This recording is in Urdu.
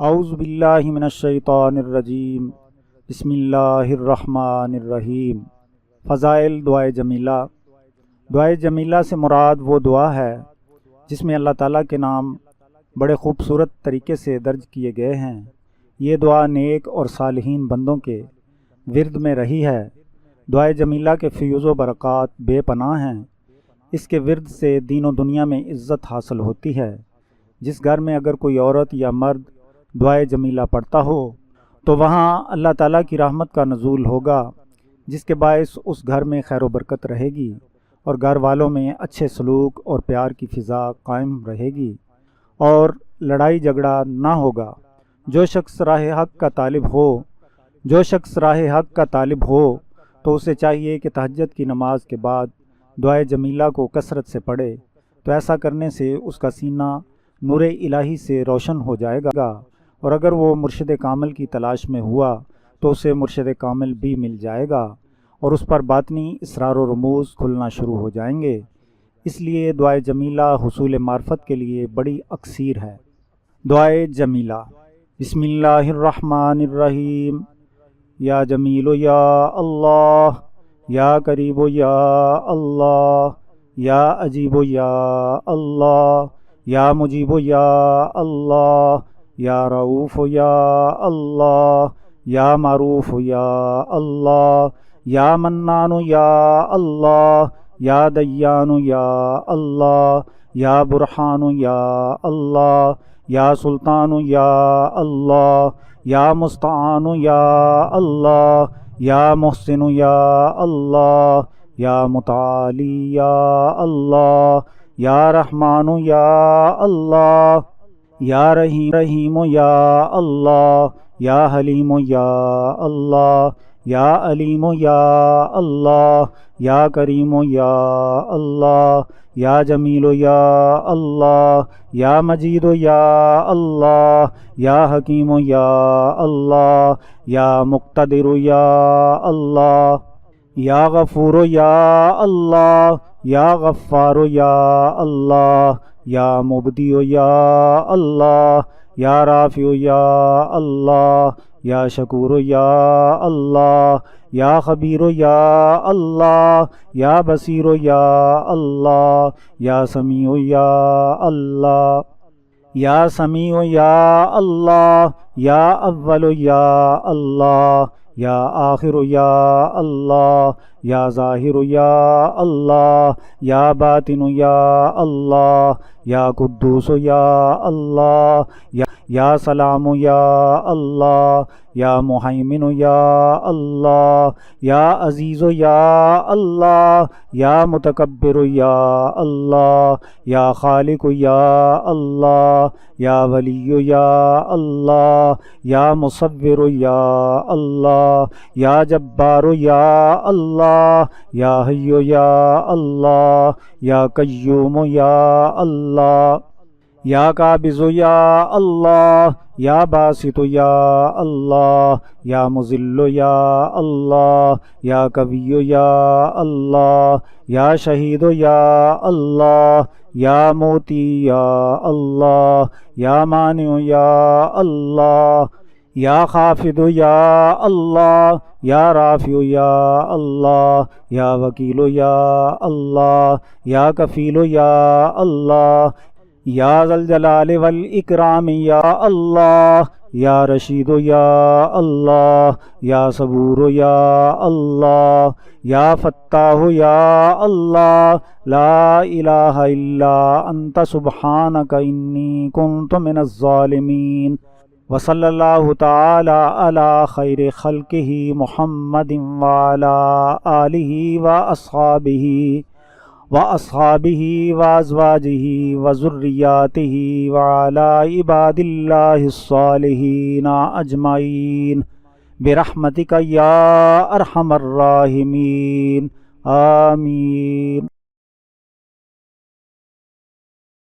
اعوذ باللہ من الشیطان الرجیم بسم اللہ الرحمن الرحیم۔ فضائل دعائے جمیلہ۔ دعائے جمیلہ سے مراد وہ دعا ہے جس میں اللہ تعالیٰ کے نام بڑے خوبصورت طریقے سے درج کیے گئے ہیں۔ یہ دعا نیک اور صالحین بندوں کے ورد میں رہی ہے۔ دعائے جمیلہ کے فیوز و برکات بے پناہ ہیں۔ اس کے ورد سے دین و دنیا میں عزت حاصل ہوتی ہے۔ جس گھر میں اگر کوئی عورت یا مرد دعائے جمیلہ پڑھتا ہو تو وہاں اللہ تعالیٰ کی رحمت کا نزول ہوگا، جس کے باعث اس گھر میں خیر و برکت رہے گی اور گھر والوں میں اچھے سلوک اور پیار کی فضا قائم رہے گی اور لڑائی جھگڑا نہ ہوگا۔ جو شخص راہ حق کا طالب ہو تو اسے چاہیے کہ تہجد کی نماز کے بعد دعائے جمیلہ کو کثرت سے پڑھے، تو ایسا کرنے سے اس کا سینہ نور الہی سے روشن ہو جائے گا، اور اگر وہ مرشد کامل کی تلاش میں ہوا تو اسے مرشد کامل بھی مل جائے گا اور اس پر باطنی اسرار و رموز کھلنا شروع ہو جائیں گے۔ اس لیے دعائے جمیلہ حصول معرفت کے لیے بڑی اکثیر ہے۔ دعائے جمیلہ۔ بسم اللہ الرحمن الرحیم۔ یا جمیل یا اللہ، یا قریب یا اللہ، یا عجیب یا اللہ، یا مجیب یا اللہ، یا رؤوف یا اللہ، یا معروف یا اللہ، یا منان یا اللہ، یا دیان یا اللہ، یا برہان یا اللہ، یا سلطان یا اللہ، یا مستعان یا اللہ، یا محسن یا اللہ، یا متعالی یا اللہ، یا رحمان یا اللہ، یا رحیم یا اللہ، یا حلیم یا اللہ، یا علیم یا اللہ، یا کریم یا اللہ، یا جمیل یا اللہ، یا مجید یا اللہ، یا حکیم یا اللہ، یا مقتدر یا اللہ، یا غفور یا اللہ، یا غفار یا اللہ، یا مبدی یا اللہ، یا رافع یا اللہ، یا شکور یا اللہ، یا خبیر یا اللہ، یا بصیر یا اللہ، یا سمیع یا اللہ، یا سمیع یا اللہ، یا اول یا اللہ، یا آخر یا اللہ، یا ظاہر یا اللہ، یا باطن یا اللہ، یا قدوس یا اللہ، یا سلام یا اللہ، یا مہیمن یا اللہ، یا عزیز یا اللہ، یا متکبر یا اللہ، یا خالق یا اللہ، یا ولی یا اللہ، یا مصور یا اللہ، یا جبار یا اللہ، یا حی یا اللہ، یا قیوم یا اللہ، یا قابض یا اللہ، یا باسط یا اللہ، یا مذل یا اللہ، یا قوی یا اللہ، یا شہید یا اللہ، یا موتی یا اللہ، یا مانع یا اللہ، یا خافض یا اللہ، یا رافع یا اللہ، یا وکیل یا اللہ، یا کفیل یا اللہ، یا ذا الجلال والاکرام یا اللہ، یا رشید یا اللہ، یا صبور یا اللہ، یا فتاح یا اللہ، لا الہ الا انت سبحانک انی کنت من الظالمین۔ وصلی اللہ تعالی علی خیر خلقہ محمد وعلی آلہ وأصحابہ وأزواجہ وذریاتہ وعلی عباد اللہ الصالحین اجمعین برحمتک یا ارحم الراحمین، آمین۔